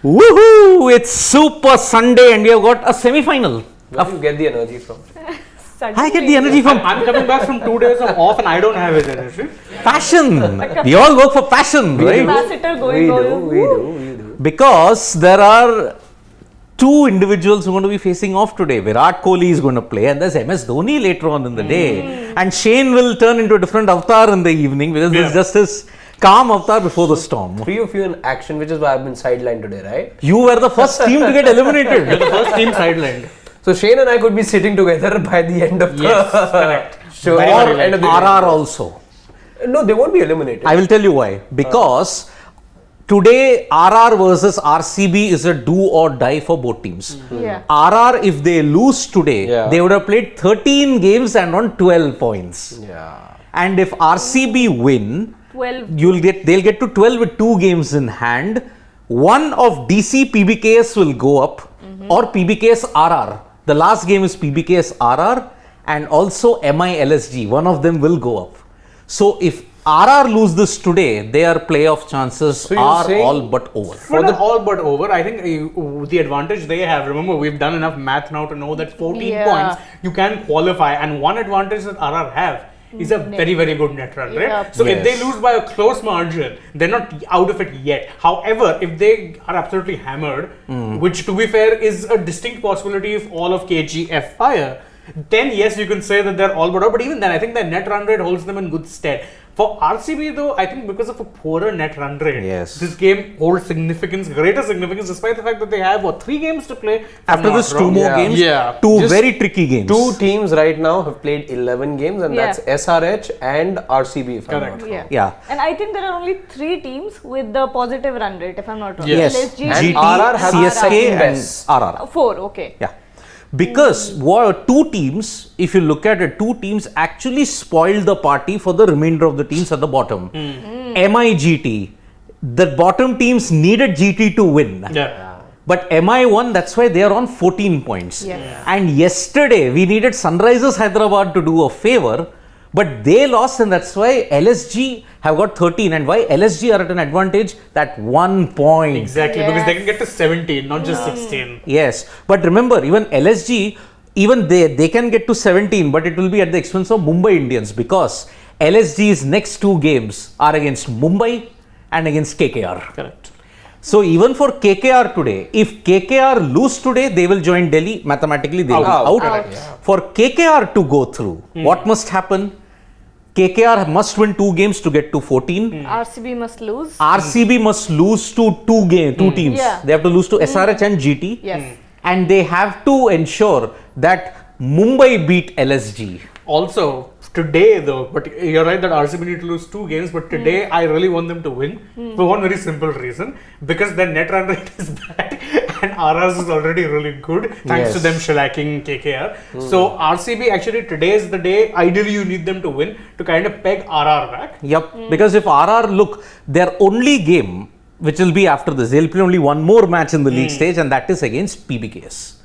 Woohoo! It's Super Sunday and we have got a semi-final. Where do you get the energy from? I get the energy from I'm coming back from 2 days of off and I don't have his energy. passion. We all work for passion, right? Capacitor going We do. Because there are two individuals who are going to be facing off today. Virat Kohli is going to play and there's MS Dhoni later on in the day. And Shane will turn into a different avatar in the evening because this is just his calm avatar before the storm. Three of you in action, which is why I've been sidelined today, right? You were the first team to get eliminated. You're the first team sidelined. So Shane and I could be sitting together by the end of Yes, the correct. show. Or End of the RR also. day. No, they won't be eliminated. I will tell you why. Because today RR versus RCB is a do or die for both teams. Yeah. RR, if they lose today, they would have played 13 games and won 12 points. Yeah. And if RCB win, 12. they'll get to 12 with 2 games in hand. One of DC PBKS will go up or PBKS RR. The last game is PBKS RR and also MI LSG. One of them will go up. So if RR lose this today, their playoff chances are all but over. For the all but over, I think the advantage they have, remember we've done enough math now to know that 14 points you can qualify, and one advantage that RR have is a very, very good net run rate. So if they lose by a close margin, they're not out of it yet. However, if they are absolutely hammered, which to be fair is a distinct possibility if all of KGF fire, then yes, you can say that they're all but out. But even then, I think their net run rate holds them in good stead. For RCB though, I think because of a poorer net run rate, this game holds greater significance, despite the fact that they have 3 games to play. After this, 2 more games, 2 very tricky games. 2 teams right now have played 11 games, and that's SRH and RCB. If I'm not wrong. Yeah. And I think there are only 3 teams with the positive run rate, if I'm not wrong. Yes. LSG, GT, RR has CSK and RR. 4, okay. Yeah. Because 2 teams, if you look at it, 2 teams actually spoiled the party for the remainder of the teams at the bottom. MI GT, the bottom teams needed GT to win. But MI won, that's why they are on 14 points. And yesterday, we needed Sunrisers Hyderabad to do a favor, but they lost, and that's why LSG have got 13. And why LSG are at an advantage? That 1 point. Exactly, because they can get to 17, not just 16. Yes, but remember, even LSG, even they can get to 17, but it will be at the expense of Mumbai Indians, because LSG's next 2 games are against Mumbai and against KKR. Correct. So even for KKR today, if KKR lose today, they will join Delhi. Mathematically, they will be out. For KKR to go through, what must happen? KKR must win 2 games to get to 14. RCB must lose. RCB must lose to 2 teams. They have to lose to SRH and GT. Yes. And they have to ensure that Mumbai beat LSG. Also, today though, but you're right that RCB need to lose 2 games, but today I really want them to win for one very simple reason, because their net run rate is bad and RR's is already really good thanks to them shellacking KKR. So RCB actually today is the day ideally you need them to win to kind of peg RR back. Yep, because if RR look, their only game which will be after this, they'll play only one more match in the league stage, and that is against PBKS.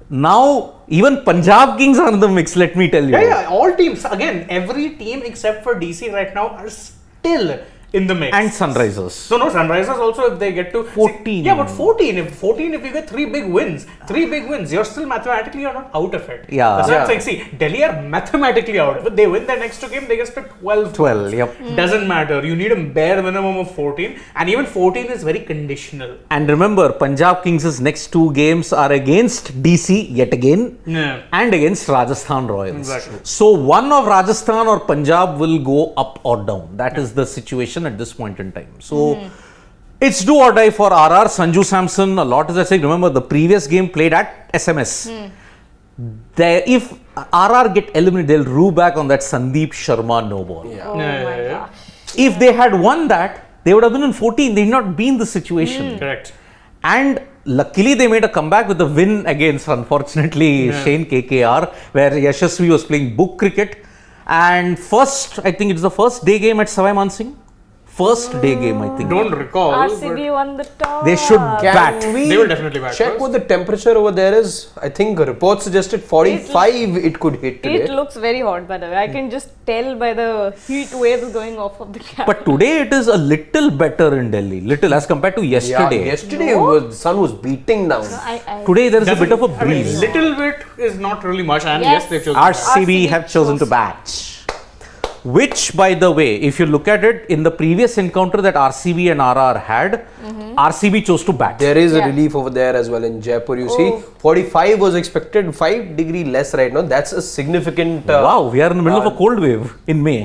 Now, even Punjab Kings are in the mix, let me tell you. All teams, again, every team except for DC right now are still in the mix. And Sunrisers. So no, Sunrisers also, if they get to 14. But 14, if you get 3 big wins, you're still mathematically you're not out of it. That's what I'm saying. See, Delhi are mathematically out of it. They win their next 2 games, they get to 12. Yep. Doesn't matter. You need a bare minimum of 14, and even 14 is very conditional. And remember, Punjab Kings' next 2 games are against DC yet again and against Rajasthan Royals. Exactly. So one of Rajasthan or Punjab will go up or down. That is the situation at this point in time. So it's do or die for RR. Sanju Samson, a lot is at stake. Remember, the previous game played at SMS. If RR get eliminated, they'll rue back on that Sandeep Sharma no ball. Oh my gosh. If they had won that, they would have been in 14. They did not be in the situation. Correct. And luckily, they made a comeback with a win against, unfortunately, Shane KKR, where Yashasvi was playing book cricket. And I think it's the first day game at Savai Mansingh. First day game, I think. Don't recall. RCB won the toss. They should bat. They will definitely bat check first. what the temperature over there is? I think reports suggested 45 it could hit today. It looks very hot, by the way. I can just tell by the heat waves going off of the cap. But today it is a little better in Delhi. Little as compared to yesterday. Yeah, yesterday the sun was beating down. Today there is a bit of a breeze. Little bit is not really much, and Yes. yes, they've chosen. RCB have chosen to bat. Which, by the way, if you look at it, in the previous encounter that RCB and RR had, RCB chose to bat. There is a Yeah. relief over there as well in Jaipur. You see, 45 was expected, 5 degree less right now. That's a significant. Wow, we are in the middle of a cold wave in May.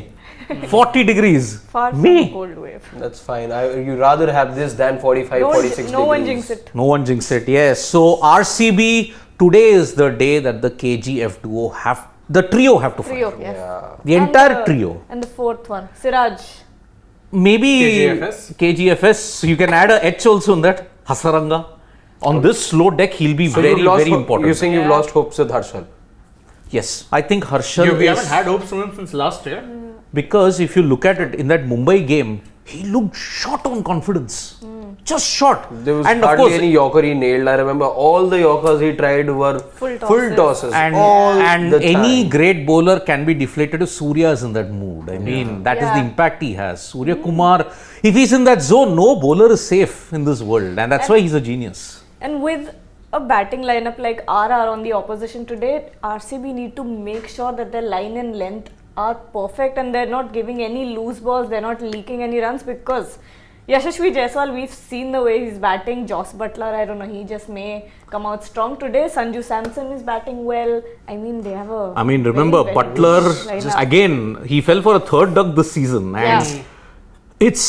40 degrees. Far from May. a cold wave. That's fine. You rather have this than 45, 46 No one degrees. jinx it. No one jinx it. Yes. So RCB, today is the day that the KGF duo the trio have to fight. Trio, yes. The And entire trio. And the fourth one, Siraj. Maybe KGFS. KGFS. You can add a H also in that. Hasaranga. On this slow deck, he'll be So very, you've lost very important. You're saying you've Yeah. lost hopes with Harshal. Yes. I think Harshal We is... haven't had hopes from him since last year. Because if you look at it in that Mumbai game, he looked short on confidence. Just short. There was and of hardly course, any Yorker he nailed. I remember all the Yorkers he tried were Full full tosses. and all the any time. great bowler can be deflated if Surya is in that mood. I mean, that is the Yeah. impact he has. Surya Kumar, if he's in that zone, no bowler is safe in this world. And that's why he's a genius. And with a batting lineup like RR on the opposition today, RCB need to make sure that their line and length are perfect and they're not giving any loose balls, they're not leaking any runs, because Yashasvi Jaiswal, we've seen the way he's batting. Joss Butler, I don't know, he just may come out strong today. Sanju Samson is batting well. I mean, they have a. I mean, remember, very Butler, good lineup. again, he fell for a third duck this season. And Yeah. it's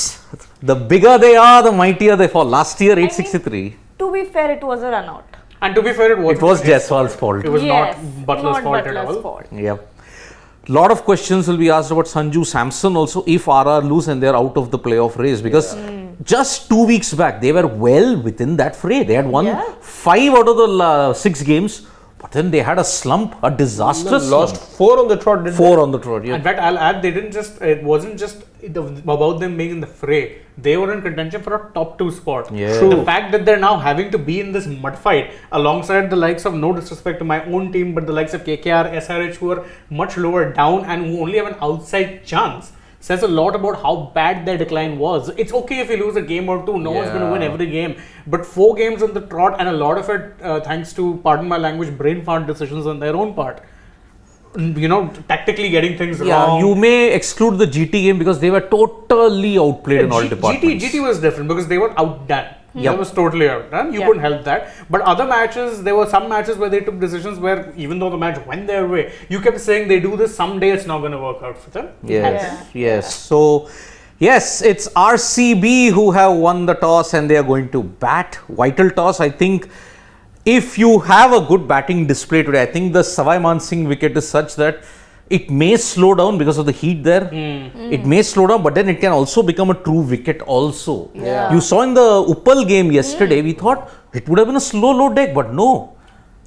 the bigger they are, the mightier they fall. Last year, 863. To be fair, it was a run out. And to be fair, It was Jaiswal's fault. It was Yes, not Butler's fault at Butler's all. fault. Yep. Lot of questions will be asked about Sanju Samson also if RR lose and they're out of the playoff race, because just 2 weeks back they were well within that fray. They had won Yeah. 5 out of the 6 games, but then they had a slump, a disastrous Lost slump. 4 on the trot. Didn't 4 on the trot. In Yeah. fact, I'll add, it wasn't just about them being in the fray. They were in contention for a top 2 spot. Yeah. The fact that they're now having to be in this mud fight alongside the likes of, no disrespect to my own team, but the likes of KKR, SRH, who are much lower down and who only have an outside chance, says a lot about how bad their decline was. It's okay if you lose a game or two. No one's going to win every game. But 4 games on the trot, and a lot of it thanks to, pardon my language, brain fart decisions on their own part. You know, tactically getting things Yeah, wrong. you may exclude the GT game because they were totally outplayed in all departments. GT was different because they were outdone. Yep. They was totally outdone. You couldn't help that. But other matches, there were some matches where they took decisions where, even though the match went their way, you kept saying they do this someday, it's not going to work out for them. Yes, yes. So, yes, it's RCB who have won the toss and they are going to bat. Vital toss. I think if you have a good batting display today, I think the Savai Man Singh wicket is such that it may slow down because of the heat there. It may slow down, but then it can also become a true wicket also. Yeah. You saw in the Uppal game yesterday, we thought it would have been a slow low deck, but no.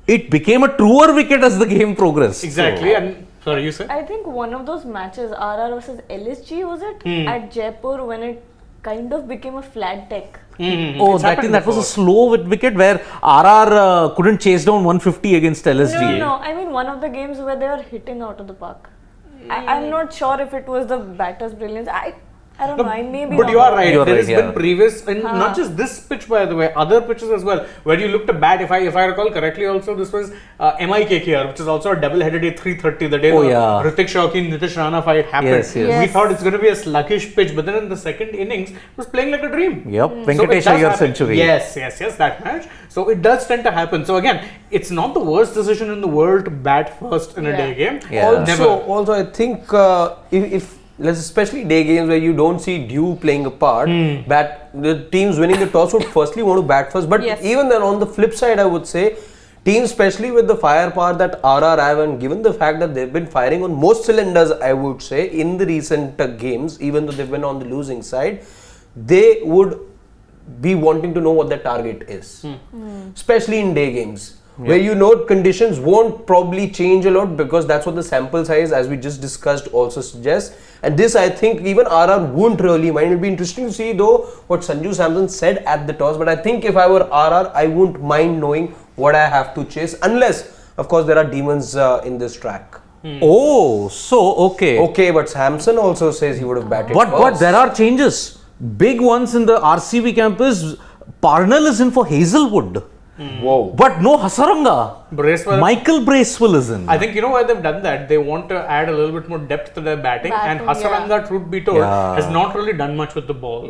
It became a truer wicket as the game progressed. Exactly. So, And sorry, you said? I think one of those matches, RR versus LSG, was it? At Jaipur, when it kind of became a flat deck. Oh, that was a slow wicket where RR couldn't chase down 150 against LSG. No, I mean one of the games where they were hitting out of the park. I'm not sure if it was the batter's brilliance. I don't know, I may be But wrong. you are right. You are There right, has yeah. been previous, and not just this pitch, by the way, other pitches as well, where you look to bat. If I recall correctly, also this was MIKKR, which is also a double-headed at 3:30. The day Oh, the yeah. Ritik Shawki and Nitish Rana fight happened. Yes, yes. We Yes. thought it's going to be a sluggish pitch, but then in the second innings, it was playing like a dream. Yep, So it Venkatesh does Iyer happen. century. Yes, that match. So it does tend to happen. So again, it's not the worst decision in the world to bat first in a Yeah. day game. Yeah. Never. Also, I think if especially day games where you don't see dew playing a part, the teams winning the toss would firstly want to bat first. But Yes. even then, on the flip side, I would say teams, especially with the firepower that RR have, and given the fact that they've been firing on most cylinders, I would say, in the recent games, even though they've been on the losing side, they would be wanting to know what their target is, especially in day games. Where you know conditions won't probably change a lot because that's what the sample size, as we just discussed, also suggests. And this, I think, even RR won't really mind. It'll be interesting to see, though, what Sanju Samson said at the toss. But I think if I were RR, I wouldn't mind knowing what I have to chase, unless, of course, there are demons in this track. Oh, so okay. Okay, but Samson also says he would have batted But first. there are changes. Big ones in the RCB campus. Parnell is in for Hazelwood. Whoa. But no Hasaranga. Bracewell. Michael Bracewell is in. I think you know why they've done that. They want to add a little bit more depth to their batting, and Hasaranga, truth be told, has not really done much with the ball.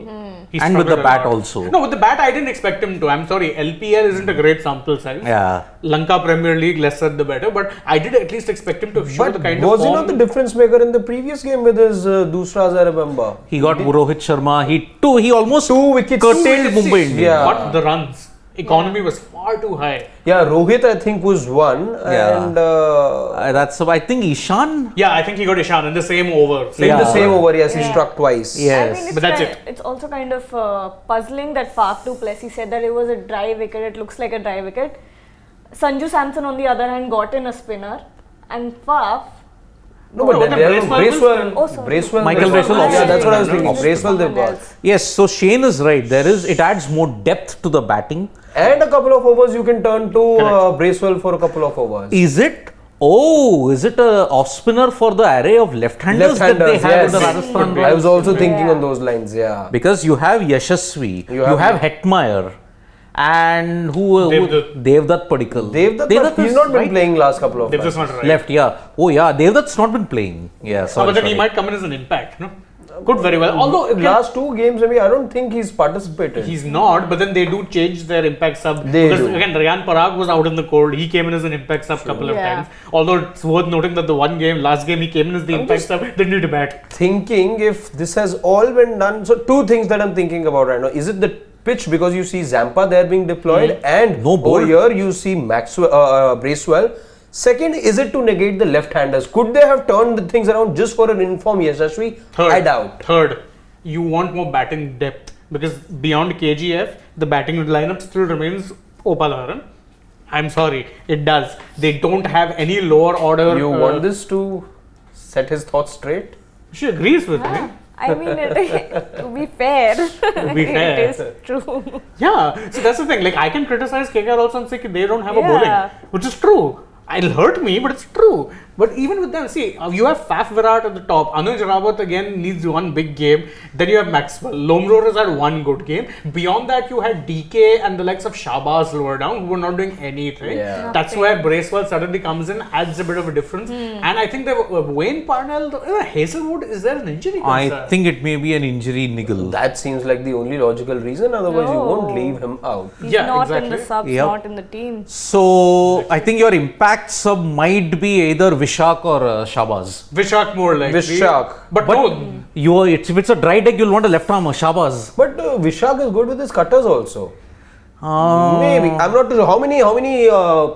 He's And with the struggled a bat lot. also. No, with the bat, I didn't expect him to. I'm sorry, LPL isn't a great sample size. Yeah. Lanka Premier League, lesser the better. But I did at least expect him to show But the kind was of he form. not the difference maker in the previous game with his Dusras, I remember? He got Rohit Sharma. He almost Two wickets. curtailed Mumbai Indians. Yeah. But the runs economy was far too high. Yeah, Rohit, I think, was one. Yeah. And That's I think Ishan. Yeah, I think he got Ishan in the same over. in Yeah. the same over, yes, he struck twice. Yes. I mean, it's But that's kind, it's also kind of puzzling that Faf du Plessis said that it was a dry wicket. It looks like a dry wicket. Sanju Samson, on the other hand, got in a spinner, and Faf. No, but No, then the they have Bracewell Oh, sorry. Bracewell. Michael Bracewell Yeah, also. that's what I was thinking. Also. Bracewell they've got. Yes, so Shane is right. It adds more depth to the batting. And a couple of overs you can turn to Correct. Bracewell for a couple of overs. Is it? Oh, is it a off spinner for the array of left-handers that they Left-handers, have yes. in the Rajasthan I was Royals? also thinking Yeah. on those lines, yeah. Because you have Yashasvi, you have- have Hetmeyer, and Devdutt Padikkal. Devdutt, he's is not been right. playing last couple of They've just matches. not right. Left, yeah. Oh, yeah. Devdutt's not been playing. Yeah, No, sorry. but then he sorry. might come in as an impact. No? Could very well. Although again, Last two games, I mean, I don't think he's participated. he's not, but then they do change their impact sub. They because do. again, Ryan Parag was out in the cold. He came in as an impact sub couple of Yeah. times. Although it's worth noting that the last game he came in as the impact sub, didn't need a bat. Thinking if this has all been done. So, two things that I'm thinking about right now. Is it the pitch because you see Zampa there being deployed and No over Boult. here you see Bracewell. Second, is it to negate the left-handers? Could they have turned the things around just for an informed Yashasvi? I doubt. Third, you want more batting depth because beyond KGF, the batting lineup still remains Opalaharan. I'm sorry, it does. They don't have any lower order. You want this to set his thoughts straight? She agrees with me. I mean, to be fair, be fair. it is true. Yeah, so that's the thing. Like I can criticize KKR also and say they don't have a Yeah. bowling, which is true. It'll hurt me, but it's true. But even with them, see, you have Faf Virat at the top. Anuj Rawat again needs one big game. Then you have Maxwell. Lomro has had one good game. Beyond that, you had DK and the likes of Shabazz lower down who were not doing anything. Yeah. That's where Bracewell suddenly comes in, adds a bit of a difference. And I think that Wayne Parnell, Hazelwood, is there an injury I concern? think it may be an injury niggle. That seems like the only logical reason. Otherwise, you won't No. leave him out. He's Yeah, not in exactly. the subs, Yep. not in the team. So, I think your impact sub might be either Vishak or Shabazz. Vishak more like Vishak. But no, If it's a dry deck, you'll want a left armer, Shabazz. But Vishak is good with his cutters also. Uh, Maybe. I'm not too sure. How many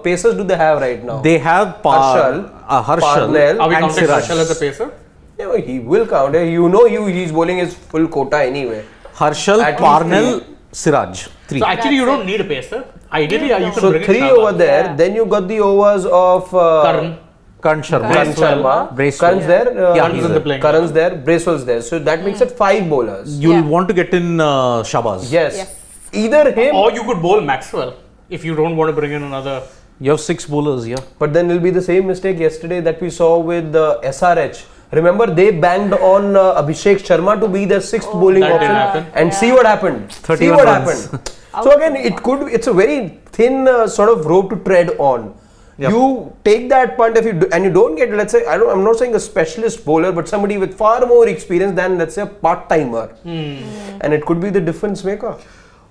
pacers do they have right now? They have Harshal, Harshal Parnell, are we and counting Siraj. Harshal as a pacer? Yeah, he will count. You know, he's bowling his full quota anyway. Harshal, At least Parnell, Siraj. Three. So actually, you That's don't need a pacer. Ideally, you can So bring in three Shabazz. over there. Yeah. Then you got the overs of Karan. Karan Sharma. Karan Bracewell. Sharma. Bracewell. Karan's there. Yeah, Karan's he's in the there. playing. Karan's there. Bracewell's there. So that makes it 5 bowlers. You'll Yeah. want to get in Shabazz. Yes. Yes. Either him, Or you could bowl Maxwell if you don't want to bring in another. You have 6 bowlers, yeah. but then it'll be the same mistake yesterday that we saw with SRH. Remember, they banged on Abhishek Sharma to be their 6th bowling That didn't option, happen. and see what happened. 31 see what runs. happened. So again, it's a very thin sort of rope to tread on. Yep. You take that punt if you do, and you don't get, let's say, I'm not saying a specialist bowler, but somebody with far more experience than, let's say, a part timer, and it could be the difference maker.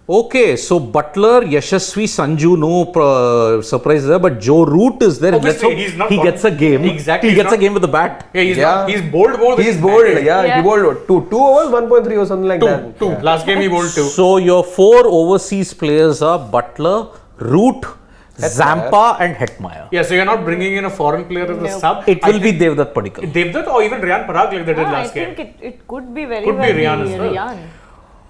Okay, so Butler, Yashasvi, Sanju, no surprise there, but Joe Root is there. Obviously, Let's hope he's not he got- gets a game. Exactly, He he's gets a not- game with the bat. Yeah, he's Yeah. not. He's bowled more than He's he's bowled, batted. yeah, he Yeah. bowled two overs, 1.3 or something like that. Two. Last game he bowled 2. So your 4 overseas players are Butler, Root, Zampa and Hetmeyer. Yeah, so you're not bringing in a foreign player as a No. sub. It will be Devdutt Padikkal. Devdutt or even Ryan Parag like they did I last think game. it could be very Could be well Rian as well. Rian.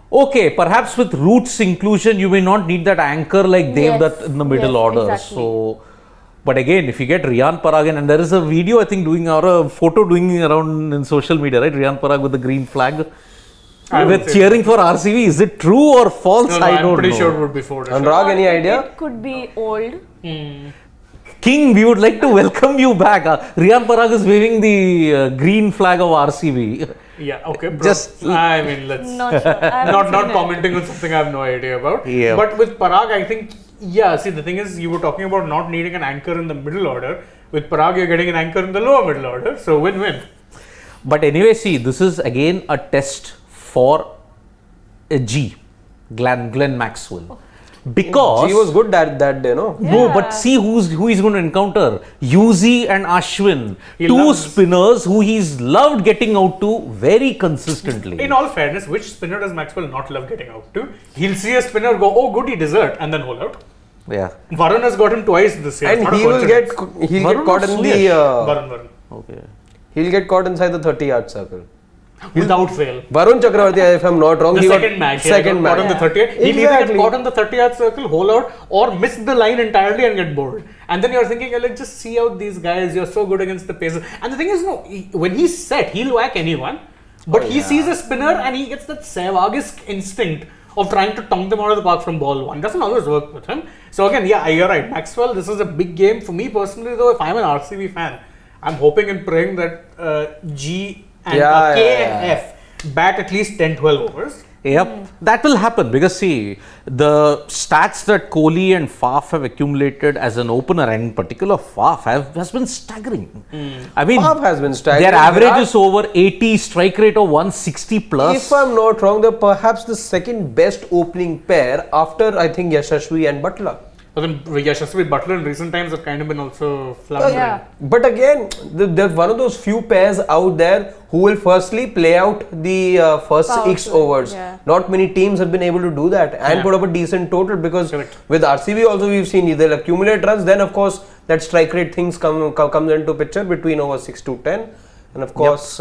Okay, perhaps with Root's inclusion, you may not need that anchor like Yes, Devdutt in the middle yes, order. exactly. So But again, if you get Riyan Parag and there is a video I think doing or a photo doing around in social media, right? Riyan Parag with the green flag. With cheering for RCB, is it true or false? No, I don't know. I'm pretty sure it would be Ford. Anurag, any idea? It could be old. King, we would like to welcome you back. Riyan Parag is waving the green flag of RCB. Yeah, okay. I mean, let's Not sure. I haven't not seen commenting on something I have no idea about. Yeah. But with Parag, I think, see, the thing is, you were talking about not needing an anchor in the middle order. With Parag, you're getting an anchor in the lower middle order. So win-win. But anyway, see, this is again a test for a Glenn Maxwell. Because He was good that day, no? no, but see who he's going to encounter. Yuzi and Ashwin, He two loves- spinners who he's loved getting out to very consistently. In all fairness, which spinner does Maxwell not love getting out to? He'll see a spinner go, oh, goody dessert, and then hold out. Yeah. Varun has got him twice this year. And It's not a he'll get coincidence. caught in the Varun. Okay. he'll get caught inside the 30-yard circle. Without fail. Varun Chakravarti, if I'm not wrong, The he second got match. second Caught on match. the 30th. He'll either Exactly. get caught on the 30th circle, hold out, or miss the line entirely and get bowled. And then you're thinking, like, just see out these guys. You're so good against the paces. And the thing is, no, when he's set, he'll whack anyone. But he sees a spinner and he gets that Sehwagisk instinct of trying to tongue them out of the park from ball one. Doesn't always work with him. So again, yeah, you're right. Maxwell, this is a big game for me personally. Though, if I'm an RCB fan, I'm hoping and praying that G and KF bat at least 10-12 overs. Yep, that will happen because see, the stats that Kohli and Faf have accumulated as an opener, and in particular Faf has been staggering. I mean, Faf has been staggering. their average Virat- is over 80, strike rate of 160 plus. If I'm not wrong, they're perhaps the second best opening pair after, I think, Yashasvi and Butler. But then Yashasvi Butler in recent times have kind of been also floundering. Yeah. But again, they're one of those few pairs out there who will firstly play out the first Powerful, 6 overs. yeah. Not many teams have been able to do that and Yeah. put up a decent total because Correct. with RCB also we've seen they'll accumulate runs. Then of course that strike rate things comes into picture between over 6 to 10, and of course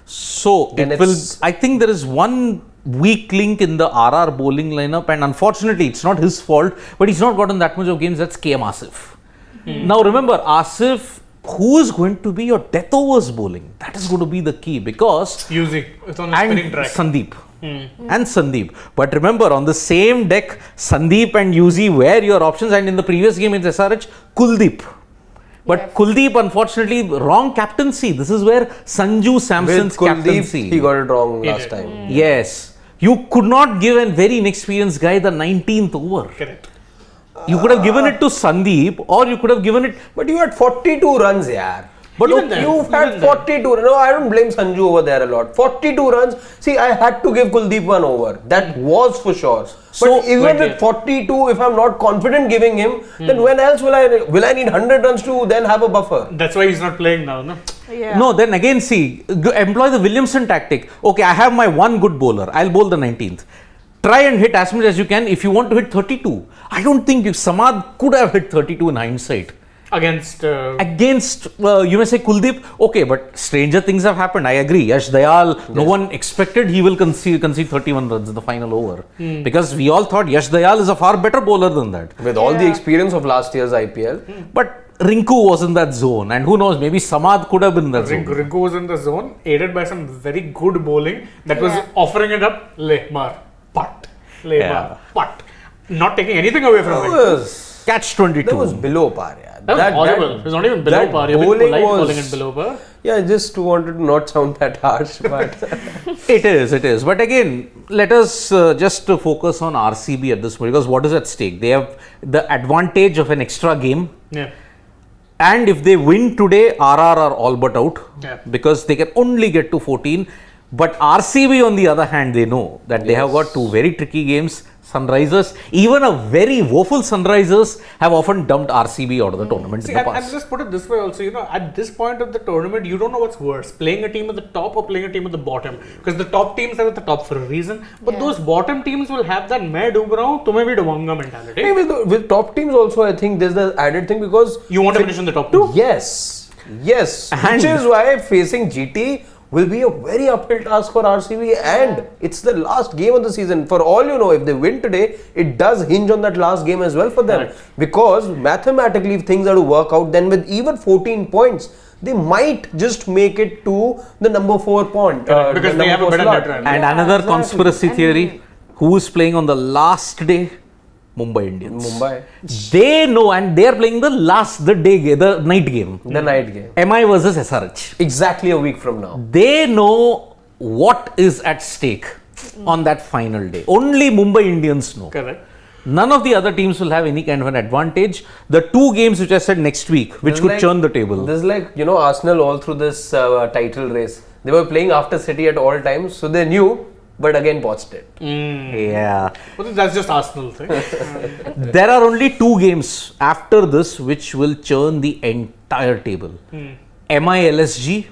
So Then it will. it's- I think there is one weak link in the RR bowling lineup, and unfortunately, it's not his fault. But he's not gotten that much of games. That's KM Asif. Now remember, Asif, who is going to be your death overs bowling? That is going to be the key because Uzi, it's on a and spinning track. Sandeep. And Sandeep. But remember, on the same deck, Sandeep and Yuzi were your options, and in the previous game in SRH, Kuldeep. But Yes. Kuldeep, unfortunately, wrong captaincy. This is where Sanju with Samson's Kuldeep captaincy. he got it wrong He last did. time. Yes. You could not give a very inexperienced guy the 19th over. Correct. You could have given it to Sandeep, or you could have given it. But you had 42 runs, yeah. But Even then, You've had even then. 42. No, I don't blame Sanju over there a lot. 42 runs. See, I had to give Kuldeep one over. That was for sure. So- But even But with yeah. 42, if I'm not confident giving him, then when else will I need 100 runs to then have a buffer? That's why he's not playing now, no? Yeah. No, then again, see, employ the Williamson tactic. Okay, I have my one good bowler. I'll bowl the 19th. Try and hit as much as you can if you want to hit 32. I don't think Samad could have hit 32 in hindsight. Against Against, you may say Kuldeep, okay, but stranger things have happened. I agree. Yash Dayal, no one expected he will concede 31 runs in the final over. Because we all thought Yash Dayal is a far better bowler than that. With all the Yeah. experience of last year's IPL. But Rinku was in that zone, and who knows, maybe Samad could have been in that zone. Rinku was in the zone, aided by some very good bowling that was Yeah. offering it up. Le mar, putt. Le Yeah. mar, putt. Not taking anything away from it. Catch 22. That was below par, yeah. That was horrible. It was not even below that par. You're being bowling polite was- calling it below par. Yeah, I just wanted to not sound that harsh, but It is. But again, let us just focus on RCB at this point because what is at stake? They have the advantage of an extra game. Yeah. And if they win today, RR are all but out Yeah. because they can only get to 14. But RCB, on the other hand, they know that they have got two very tricky games. Sunrisers, even a very woeful Sunrisers, have often dumped RCB out of the tournament See, in the and past. let's put it this way also, at this point of the tournament, you don't know what's worse, playing a team at the top or playing a team at the bottom. Because the top teams are at the top for a reason, but Yeah. those bottom teams will have that main dubrao, tumhe bhi dubanga mentality. Hey, with top teams also, I think there's the added thing because You want to finish in the top two? yes, And- which is why facing GT will be a very uphill task for RCB, and it's the last game of the season. For all you know, if they win today, it does hinge on that last game as well for them. Right. Because mathematically, if things are to work out, then with even 14 points, they might just make it to the number 4 point. Because they have a better net run. And another conspiracy theory, who is playing on the last day? Mumbai Indians. Mumbai. They know, and they are playing the night game. The night game. MI versus SRH. Exactly a week from now. They know what is at stake on that final day. Only Mumbai Indians know. Correct. None of the other teams will have any kind of an advantage. The 2 games which I said next week, which could churn the table. This is like, Arsenal all through this title race. They were playing after City at all times, so they knew, but again botched it. Yeah. Well, that's just Arsenal thing. There are only 2 games after this which will churn the entire table. MILSG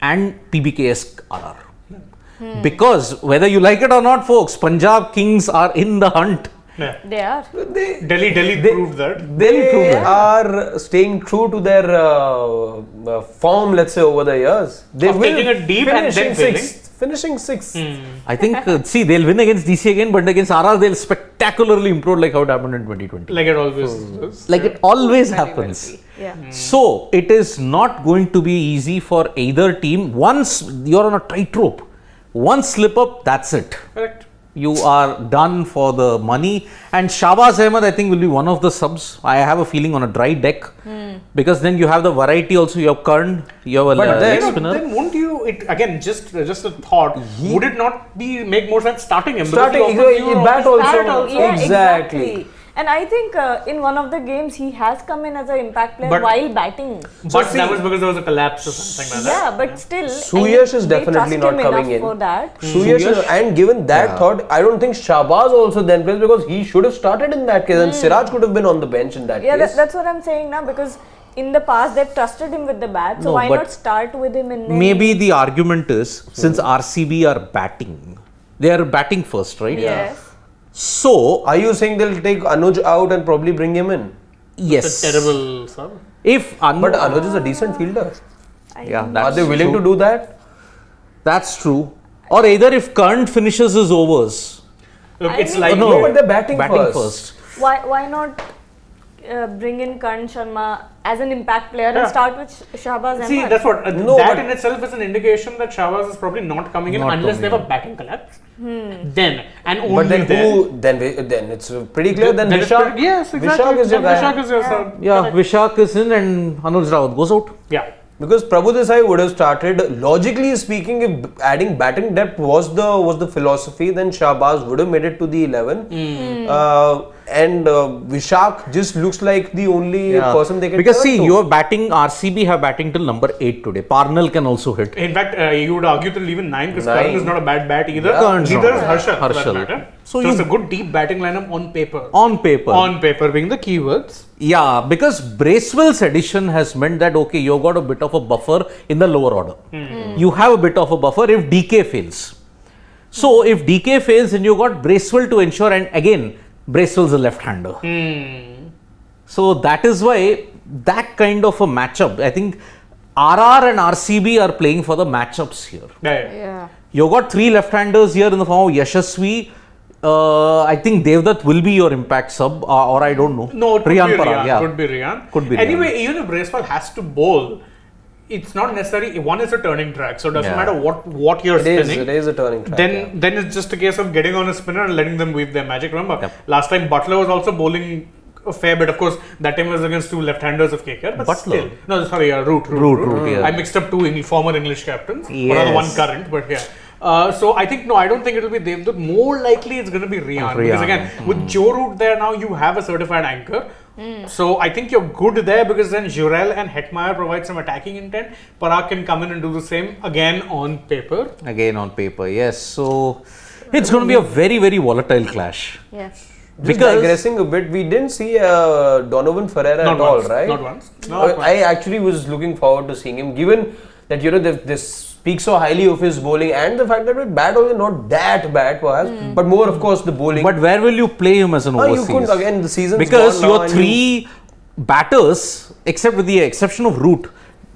and PBKS RR. Because whether you like it or not, folks, Punjab Kings are in the hunt. Yeah. They are. Delhi proved that. They are staying true to their form, let's say, over the years. They Of taking it deep and then finishing sixth. I think, they'll win against DC again, but against RR, they'll spectacularly improve like how it happened in 2020. Like it always does. Like it always happens. Yeah. So, it is not going to be easy for either team. Once you're on a tightrope, one slip up, that's it. Correct. You are done for the money. And Shahbaz Ahmed, I think, will be one of the subs. I have a feeling on a dry deck. Because then you have the variety also. You have Karn, you have a leg spinner. Then won't you, just a thought, would it not make more sense starting him? Starting, bat also. Yeah, exactly. And I think in one of the games he has come in as an impact player while batting. But that was because there was a collapse or something like that. Yeah, but still, Suyash is definitely not coming in. For that. Suyash, and given that thought, I don't think Shahbaz also then plays, because he should have started in that case, and Siraj could have been on the bench in that case. Yeah, that's what I'm saying now, because in the past they've trusted him with the bat, so why not start with him in? Maybe the argument is, since RCB are batting, they are batting first, right? Yes. So, Are you saying they'll take Anuj out and probably bring him in? yes. It's a terrible sub. If But Anuj is a decent fielder. yeah, Are that's they willing true. to do that? That's true. Or either if Karn finishes his overs, Look, I it's mean- like No, but they're batting first. Why not bring in Karn Sharma as an impact player and start with Shahbaz Ahmed? See, that's what. No, that but- in itself is an indication that Shahbaz is probably not coming in Not unless they have a coming batting collapse. Then and only But then then. then it's pretty clear. Then it's Vishak, pretty- yes, exactly. Vishak is your Then guy. Vishak is your sub. Yeah, Vishak is in and Anuj Rawat goes out. Yeah. Because Prabhu Desai would have started, logically speaking, if adding batting depth was the philosophy, then Shahbaz would have made it to the 11. And Vishak just looks like the only person they can Because turn see, to. your batting, RCB have batting till number 8 today. Parnell can also hit. In fact, you would argue till even 9 because 9. Karan is not a bad bat either. Yeah. Karan's Neither not is bad. Harshal. For that Harshal. matter. So So it's you- a good deep batting lineup on paper. On paper. On paper being the keywords. Yeah, because Bracewell's addition has meant that, okay, you've got a bit of a buffer in the lower order. You have a bit of a buffer if DK fails. So, if DK fails, then you got Bracewell to ensure, and again, Bracewell's a left-hander. So, that is why that kind of a matchup, I think RR and RCB are playing for the matchups here. Yeah. You got 3 left-handers here in the form of Yashasvi. I think Devdutt will be your impact sub, or I don't know. No, it could Riyan be Parag, Riyan. yeah. Could be Riyan. Could be Anyway, even if Bracewell has to bowl, it's not necessary. One is a turning track, so it doesn't Yeah. matter what you're It is spinning. a turning track. Then it's just a case of getting on a spinner and letting them weave their magic. Remember, last time Butler was also bowling a fair bit. Of course, that time was against 2 left-handers of KKR, but Butler? still. No, sorry, Root. Root, yeah. I mixed up 2 former English captains. Yes. Another one current, but yeah. So I think I don't think it will be Devdutt. More likely it's going to be Riyan. Because Riyan. again, with Joe Root there now, you have a certified anchor. So I think you're good there because then Jurel and Hetmeyer provide some attacking intent. Parag can come in and do the same again on paper. Again on paper, yes. So it's going to be a very, very volatile clash. Yes. Just Because- digressing a bit, we didn't see Donovan Ferreira Not at all, once, right? not once. I actually was looking forward to seeing him, given that they speak so highly of his bowling and the fact that with bat also not that bad perhaps, but more of course the bowling. But where will you play him as an you overseas? couldn't again. The season's Because gone now your and 3 batters, except with the exception of Root,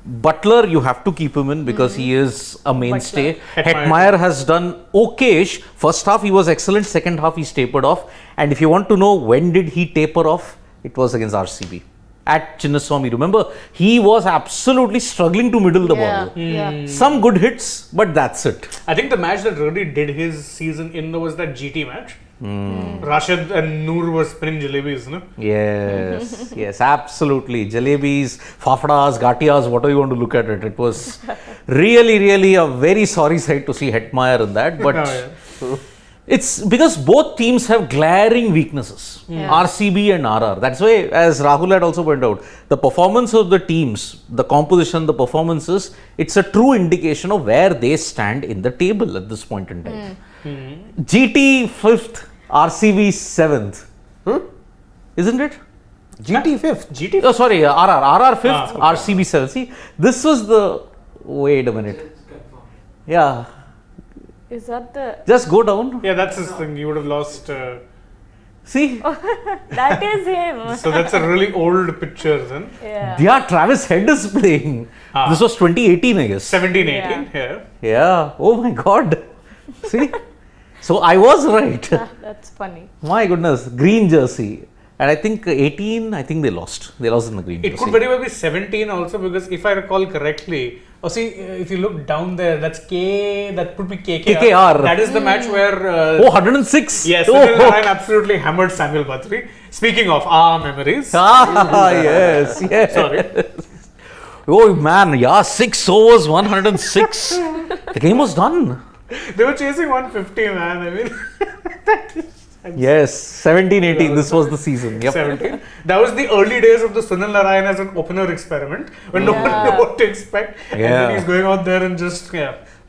Butler, you have to keep him in because he is a mainstay. Hetmeyer. Hetmeyer has done okayish. First half he was excellent, second half he tapered off. And if you want to know when did he taper off, it was against RCB. At Chinnaswamy, remember, he was absolutely struggling to middle the ball. Some good hits, but that's it. I think the match that really did his season in was that GT match. Rashid and Noor were spinning jalebis, no? Yes, yes, absolutely. Jalebis, fafadas, gatiyas, whatever you want to look at it. It was really a very sorry sight to see Hetmeyer in that. But it's because both teams have glaring weaknesses. RCB and RR. That's why, as Rahul had also pointed out, the performance of the teams, the composition, the performances, it's a true indication of where they stand in the table at this point in time. GT 5th, RCB 7th. Isn't it? GT 5th. GT? Oh, sorry, RR 5th, okay. RCB 7th. See, this was the. Wait a minute. Yeah, Is that the? just go down. Yeah, that's his thing. You would have lost. See, That is him. So that's a really old picture then. yeah, Travis Head is playing. This was 2018, I guess. 17, 18. Yeah. Yeah. Oh my God. See, so I was right. That's funny. My goodness, green jersey. And I think 18, I think they lost. They lost in the green It jersey. could very well be 17 also because if I recall correctly, if you look down there, that could be KKR. KKR. That is the match where. Oh, 106. Yes, Oh. Ryan absolutely hammered Samuel Bhattri. Speaking of memories. Yes, yes. Sorry. Oh man, yeah, 6 overs, 106. The game was done. They were chasing 150, man. I mean. Yes, 17-18, this was the season. Yep. 17. That was the early days of the Sunil Narayan as an opener experiment when no one knew what to expect. And then he's going out there and just,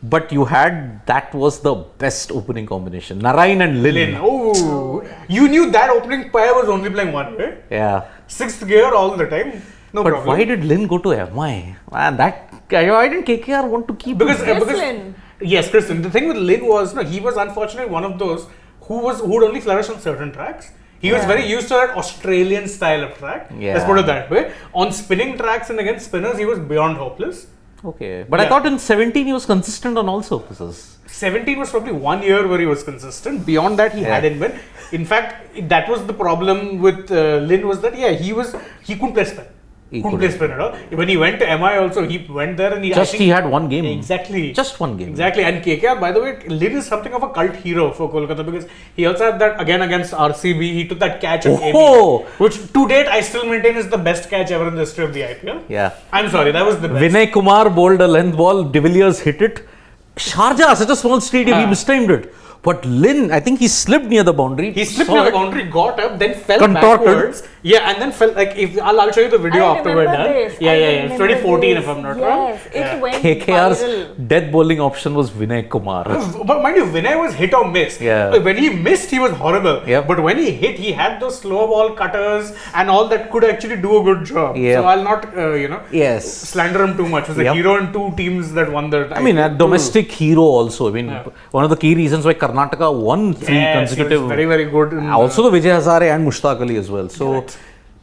But you had, that was the best opening combination. Narayan and Lin. Oh, you knew that opening pair was only playing one way. Yeah. Sixth gear all the time. No But problem. why did Lin go to MI? Man, why didn't KKR want to keep him? Lin. Yes, Kristen. The thing with Lin was, he was unfortunately one of those who would only flourish on certain tracks. He was very used to that Australian style of track. Let's put it that way. On spinning tracks and against spinners, he was beyond hopeless. Okay. But I thought in 17 he was consistent on all surfaces. 17 was probably 1 year where he was consistent. Beyond that, he hadn't been. In fact, that was the problem with Lin was that, he couldn't play spin. Couldn't play spin at all. When he went to MI also, he went there and he had one game. Exactly. Just one game. Exactly. And KKR, by the way, Lin is something of a cult hero for Kolkata because he also had that again against RCB. He took that catch of AB, which to date I still maintain is the best catch ever in the history of the IPL. Yeah. I'm sorry, that was the best. Vinay Kumar bowled a length ball. De Villiers hit it. Sharjah, such a small stadium, he mistimed it. But Lin, I think he slipped near the boundary. He slipped near the boundary, got up, then fell Contorted. backwards. Yeah, and then fell I'll show you the video afterward. This. Yeah. 2014 if I'm not wrong. Yes, it went KKR's viral. death bowling option was Vinay Kumar. But mind you, Vinay was hit or miss. Yeah. When he missed, he was horrible. Yep. But when he hit, he had those slow ball cutters and all that could actually do a good job. Yep. So I'll not, Yes. slander him too much. He was a hero in two teams that won the. I mean, a domestic hero also. I mean, one of the key reasons why Karnataka won 3 consecutive. He was very, very good. Also the Vijay Hazare and Mushtaq Ali as well. So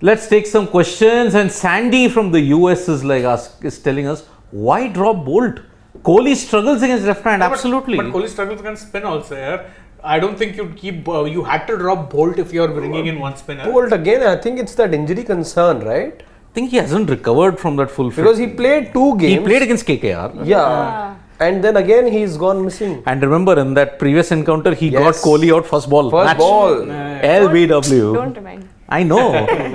let's take some questions. And Sandy from the US is telling us, why drop Boult? Kohli struggles against left hand. Absolutely. But Kohli struggles against spin also. Yeah. I don't think you'd keep. You had to drop Boult if you're bringing in one spinner. Boult again, I think it's that injury concern, right? I think he hasn't recovered from that full fit. Because he played 2 games. He played against KKR. Yeah. And then again he's gone missing. And remember, in that previous encounter, he got Kohli out first ball. First ball. LBW. Don't remind. I know.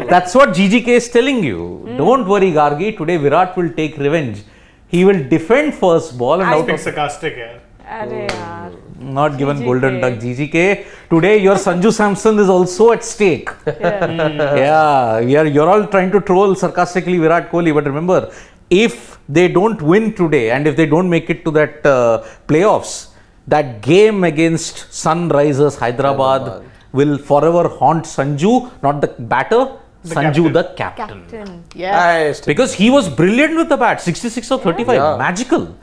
That's what GGK is telling you. Don't worry, Gargi. Today, Virat will take revenge. He will defend first ball and That's out being of sarcastic, yeah. Arey yaar. not given GGK. golden duck. GGK. Today, your Sanju Samson is also at stake. Yeah. You're all trying to troll sarcastically Virat Kohli. But remember, if they don't win today and if they don't make it to that playoffs, that game against Sunrisers Hyderabad will forever haunt Sanju, not the batter, Sanju the captain. Yeah. Because he was brilliant with the bat, 66 or 35, Yeah. magical.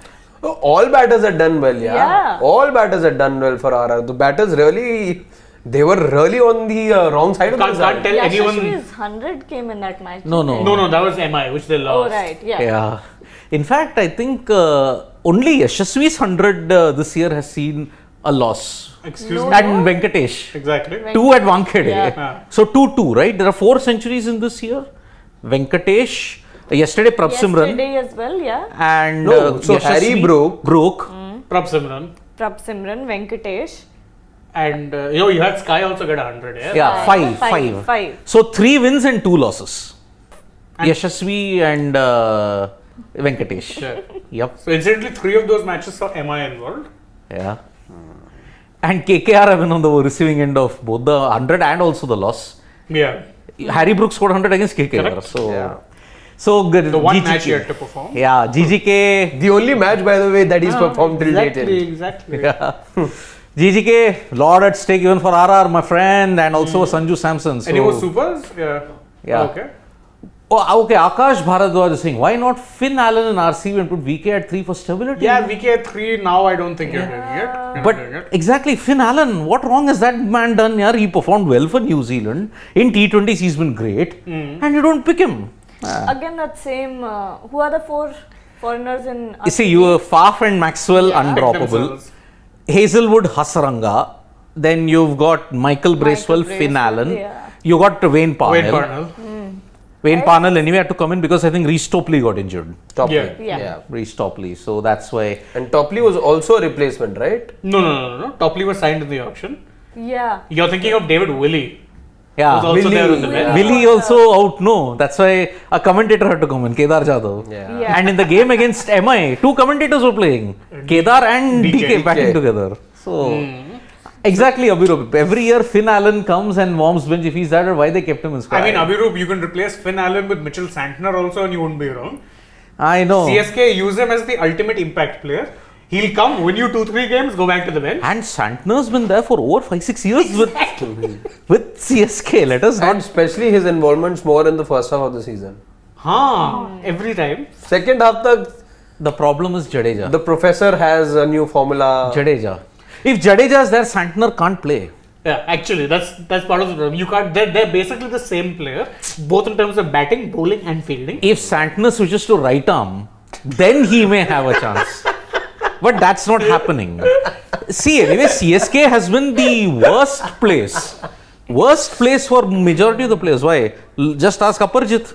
All batters have done well, Yeah. All batters have done well for RR. The batters really They were really on the wrong side of the Can't tell anyone. Yashasvi's 100 came in that match. No, didn't no. it? No, that was MI, which they lost. Oh, right. Yeah. Yeah. In fact, I think only Yashasvi's 100 this year has seen a loss. Excuse No. me. And Venkatesh. Exactly. 2 at Wankhede. Yeah. So 2-2, right? There are 4 centuries in this year. Venkatesh, yesterday Prabsimran. Yesterday as well, yeah. And No, so Harry Yashasvi broke. Prabsimran. Prabsimran, Venkatesh. And you had Sky also get 100, yeah? Yeah, five. Five. So 3 wins and 2 losses. Yashasvi and Venkatesh. Sure. Yep. So incidentally, 3 of those matches saw MI involved. Yeah. And KKR have been on the receiving end of both the 100 and also the loss. Yeah. Harry Brooks scored 100 against KKR. Correct. So, Yeah. so good. The one GGK. match he had to perform. Yeah, GGK. The only match, by the way, that he's performed till date. Exactly. Yeah. GGK, lot at stake even for RR, my friend, and also Sanju Samson. So, Any more supers? Yeah. Yeah. Okay. Oh, okay. Akash Bharadwaj is saying, why not Finn Allen and RCB and put VK at 3 for stability? Yeah, VK at 3 now. I don't think you're doing it. You're But not doing it. exactly, Finn Allen, what wrong has that man done? Yeah, he performed well for New Zealand. In T20s, he's been great. And you don't pick him. Again, that same. Who are the 4 foreigners in? You see, you were Faf and Maxwell Pick undroppable. themselves. Hazelwood, Hasaranga. Then you've got Michael Bracewell, Finn Bracewell, Allen. yeah. You got Wayne Parnell. Wayne Parnell. Wayne Parnell anyway had to come in because I think Reece Topley got injured. Topley. Yeah. Reece Topley. So that's why. And Topley was also a replacement, right? No. Topley was signed in the auction. Yeah. You're thinking of David Willey. Yeah. Who's also there on the Willie. bench. Willie also out, no. That's why a commentator had to come in, Kedar Jadhav. Yeah. Yeah. And in the game against MI, 2 commentators were playing. Kedar and DK batting together. So, exactly, Abhirup. Every year Finn Allen comes and warms bench. If he's that, why they kept him in squad? I mean, Abhirup, you can replace Finn Allen with Mitchell Santner also, and you wouldn't be wrong. I know. CSK use him as the ultimate impact player. He'll come, win you 2-3 games, go back to the bench. And Santner's been there for over 5-6 years with CSK. Let us And not. especially his involvements more in the first half of the season. Every time. Second half, The problem is Jadeja. the professor has a new formula. Jadeja. If Jadeja is there, Santner can't play. Yeah, actually, that's part of the problem. You can't. They're basically the same player, both in terms of batting, bowling, and fielding. If Santner switches to right arm, then he may have a chance. But that's not happening. See, anyway, CSK has been the worst place. Worst place for majority of the players. Why? Just ask Aparjit.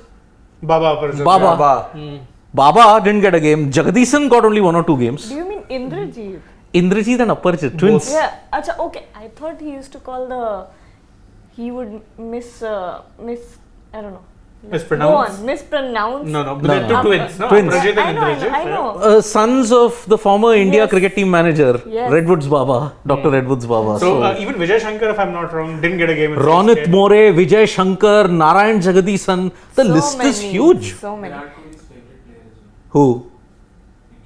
Baba. Baba didn't get a game. Jagdishan got only 1 or 2 games. Do you mean Indrajit? Indrajit and Aparjit, twins. Yeah. Acha, okay. I thought he used to call the. He would I don't know. Mispronounce? Go on. Mispronounce. No. But No, they're no. two twins, no? Twins. Aprajit I and know. Indrajit, I right? know. Sons of the former India Yes. cricket team manager, Yes. Redwoods Baba, Dr. Redwoods Baba. So even Vijay Shankar, if I'm not wrong, didn't get a game in Ronit CSK. More, Vijay Shankar, Narayan Jagadisan. The So list is many, huge. So many. Virat Kohli's favorite player as well. Who?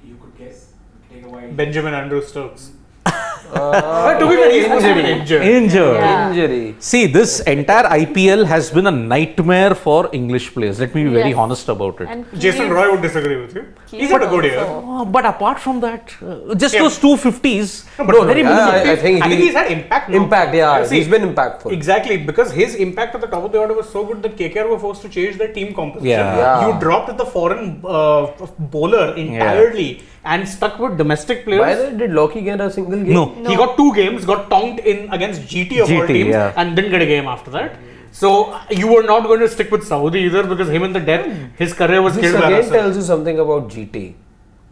You could guess. Take a wild. Benjamin Andrew Stokes. But to be fair, he's injured. Injured. Yeah. Injury. See, this entire IPL has been a nightmare for English players. Let me be very Yes. honest about it. And Jason Keys- Roy would disagree with you. Keys He's had a good year. also. But apart from that, just Yeah. those 250s, but very yeah, minimal. I think he's had impact. now. Impact, yeah. See, He's been impactful. Exactly, because his impact at the top of the order was so good that KKR were forced to change their team composition. Yeah. You dropped the foreign bowler entirely and stuck with domestic By players. the way, did Loki get a single game? No. He got 2 games, got tonked in against GT of all GT, teams, yeah. and didn't get a game after that. So you were not going to stick with Saudi either because him in the death, his career was This killed by again Russell. tells you something about GT.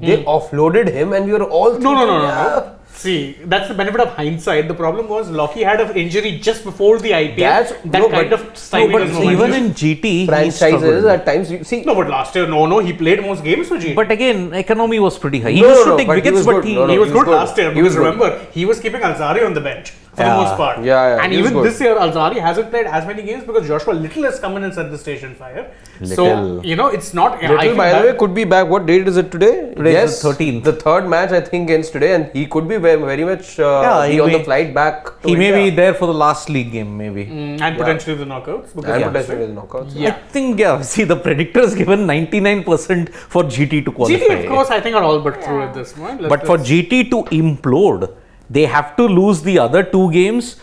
They offloaded him and we were all No. thinking, yeah. See, that's the benefit of hindsight. The problem was Lockheed had an injury just before the IPL. That's- that no, kind but- of stymied But his momentum. even in GT, he Franchises struggled. at times, you see, No, but last year, no, he played most games for GT. But again, economy was pretty high. He No, used no, to no, take but he wickets, was but good. he. No, no, he was he was good good. last year He because was good. remember, he was keeping Alzari on the bench for the Yeah. most part. Yeah, And he was even good. this year, Alzari hasn't played as many games because Joshua Little has come in and set the station fire. So, Little. it's not. I Little, feel by the bad. way, could be back. What date is it today? Today is Yes, the 13th. The third match, I think, ends today, and he could be very much Yeah, be he on the may- flight back. To He may India. be there for the last league game, maybe. And potentially the knockouts. Because And Yeah. potentially the knockouts. Yeah. I think, see, the predictors given 99% for GT to qualify. GT, of course, I think are all but through at this point. But for GT to implode, they have to lose the other 2 games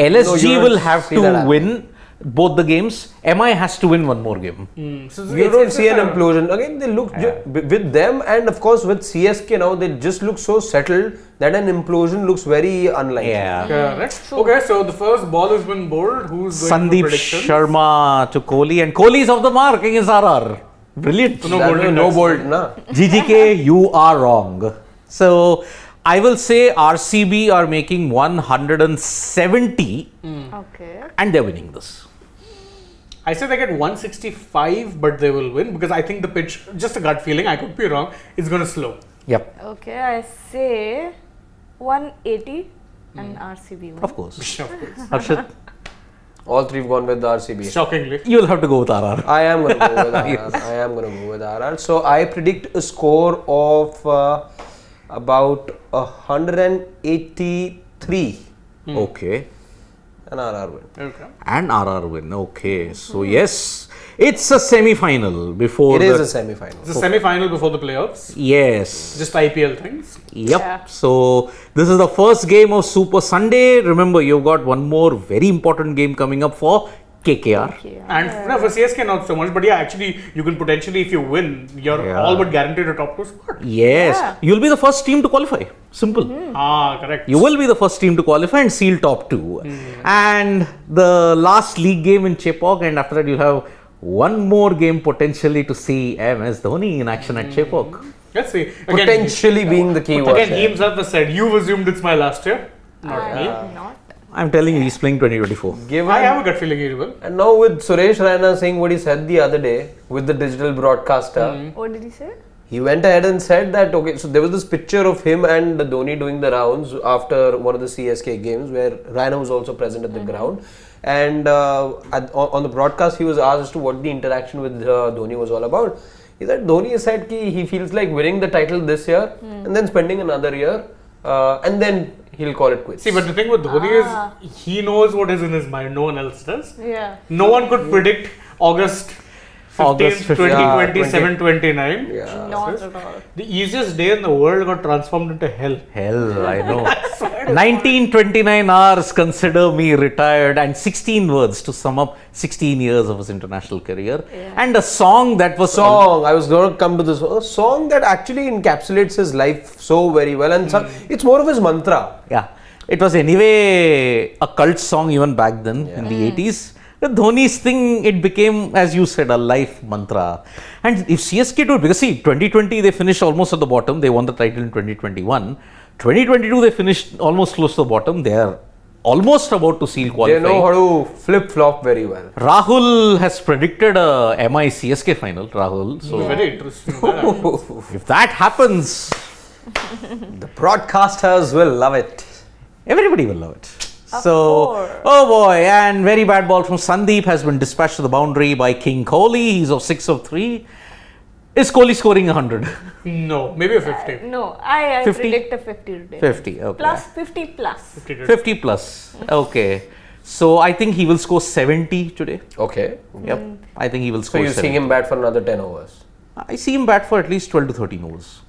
LSG you will don't have see to that happen. win both the games. MI has to win one more game. So You don't see an implosion. Again, they look with them, and of course with CSK now, they just look so settled that an implosion looks very unlikely. Yeah. Correct. Okay, so the first ball has been bowled. Who's going to Sandeep predictions? Sharma to Kohli, and Kohli is off the mark against RR. Brilliant. No golden No ducks. bolt, na. GGK, you are wrong. So I will say RCB are making 170 Okay. and they're winning this. I say they get 165, but they will win because I think the pitch, just a gut feeling, I could be wrong, it's going to slow. Yep, Okay, I say 180 and RCB win. of course. Sure. Harshit, All three have gone with RCB. Shockingly. you'll have to go with RR. I am going to go with RR. I am going to go with RR. So I predict a score of about 183 Okay. and RR win. Okay. And RR win. Okay. So yes, it's a semi-final before It the... is a semi-final. It's a semi-final before the playoffs. Yes. Just IPL things. Yep. Yeah. So this is the first game of Super Sunday. Remember, you've got one more very important game coming up for KKR. Okay. And no, for CSK not so much, but yeah, actually you can potentially, if you win, you're Yeah. all but guaranteed a top 2 spot. Yes. Yeah. You'll be the first team to qualify. Simple. Ah, correct. You will be the first team to qualify and seal top 2. And the last league game in Chepauk, and after that you'll have one more game potentially to see MS Dhoni in action at Chepauk. Let's see. Potentially being the key word. Again, he himself has said, you've assumed it's my last year. Not me. I'm not. I'm telling you, he's playing 2024. Given, I have a gut feeling he will. and now with Suresh Raina saying what he said the other day with the digital broadcaster, What did he say? he went ahead and said that, okay, so there was this picture of him and Dhoni doing the rounds after one of the CSK games where Raina was also present at the ground. And on the broadcast, he was asked as to what the interaction with Dhoni was all about. He said Dhoni said ki he feels like winning the title this year and then spending another year and then he'll call it quits. See, but the thing with Dhoni is, he knows what is in his mind. No one else does. Yeah. No one could predict August 15th, 2027, 29. Yeah. Not at all. The easiest day in the world got transformed into hell. Hell, I know. 1929 hours, consider me retired, and 16 words to sum up 16 years of his international career. And a song that was I was going to come to this. A song that actually encapsulates his life so very well, and it's more of his mantra. Yeah, it was anyway a cult song even back then in the 80s. The Dhoni's thing, it became, as you said, a life mantra. And if CSK do it, because see, 2020 they finished almost at the bottom, they won the title in 2021. 2022 they finished almost close to the bottom, they are almost about to seal They qualifying. know how to flip flop very well. Rahul has predicted a MI CSK final, Rahul. So Very interesting. That if that happens, The broadcasters will love it. everybody will love it. A So, four. oh boy, and very bad ball from Sandeep has been dispatched to the boundary by King Kohli. He's of 6 of 3. Is Kohli scoring 100? no, maybe a 50. No, I 50? predict a 50 today. 50, okay. Plus 50 plus. 50 plus. Okay. So, I think he will score 70 today. Okay. Yep. I think he will So score you 70. seeing him bat for another 10 overs. I see him bat for at least 12 to 13 overs.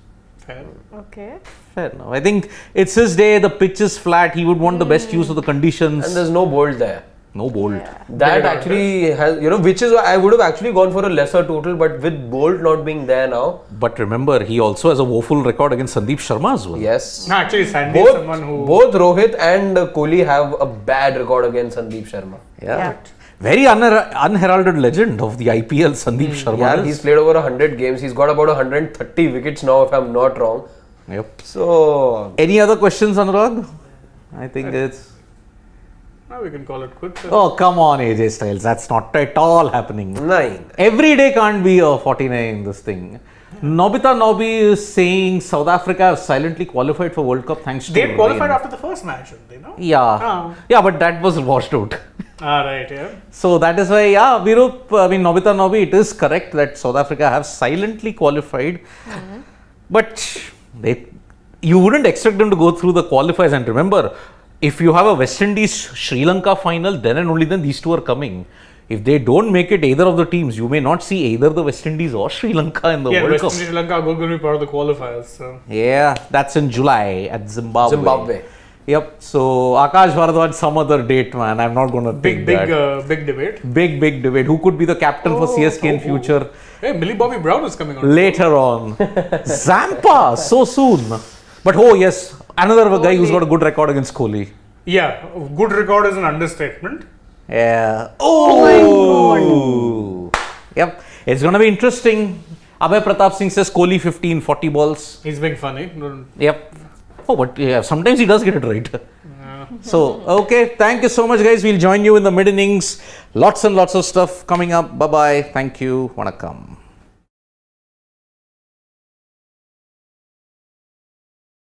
Fair. Okay. Fair enough. I think it's his day. The pitch is flat. He would want the best use of the conditions. And there's no Boult there. No Boult. That actually has, which is why I would have actually gone for a lesser total, but with Boult not being there now, But remember, he also has a woeful record against Sandeep Sharma as well. yes. No, actually, Sandy is someone who. Both Rohit and Kohli have a bad record against Sandeep Sharma. Yeah. Very unheralded legend of the IPL, Sandeep Sharma. Yeah, is. he's played over 100 games. He's got about 130 wickets now, if I'm not wrong. Yep. So, Any other questions, Anurag? I think it's. No, we can call it quits. Oh, come on, AJ Styles. That's not at all happening. 9. Every day can't be a 49 this thing. Nobita Nobby is saying South Africa have silently qualified for World Cup thanks to They had qualified rain. after the first match, didn't they? No? Yeah. Ah. Yeah, but that was washed out. Right, yeah. So that is why, yeah, Nobita Nobby, it is correct that South Africa have silently qualified. But you wouldn't expect them to go through the qualifiers. And remember, if you have a West Indies Sri Lanka final, then and only then these two are coming. If they don't make it either of the teams, you may not see either the West Indies or Sri Lanka in the Yeah, World West Cup. Indies, Sri Lanka are going to be part of the qualifiers. So. Yeah, that's in July at Zimbabwe. Yep. So Akash Bharadwaj some other date, man. I'm not gonna Big take that. big debate. Big debate. Who could be the captain for CSK in future Hey, Millie Bobby Brown is coming on. later on? Zampa so soon. But oh yes, another guy who's got a good record against Kohli. Yeah, good record is an understatement. Yeah. Oh. Yep. It's gonna be interesting. Abhay Pratap Singh says Kohli 15, 40 balls. He's being funny. Yep. Oh, but yeah, sometimes he does get it right. So, okay. Thank you so much, guys. We'll join you in the mid innings. Lots and lots of stuff coming up. Bye bye. Thank you. Vanakkam.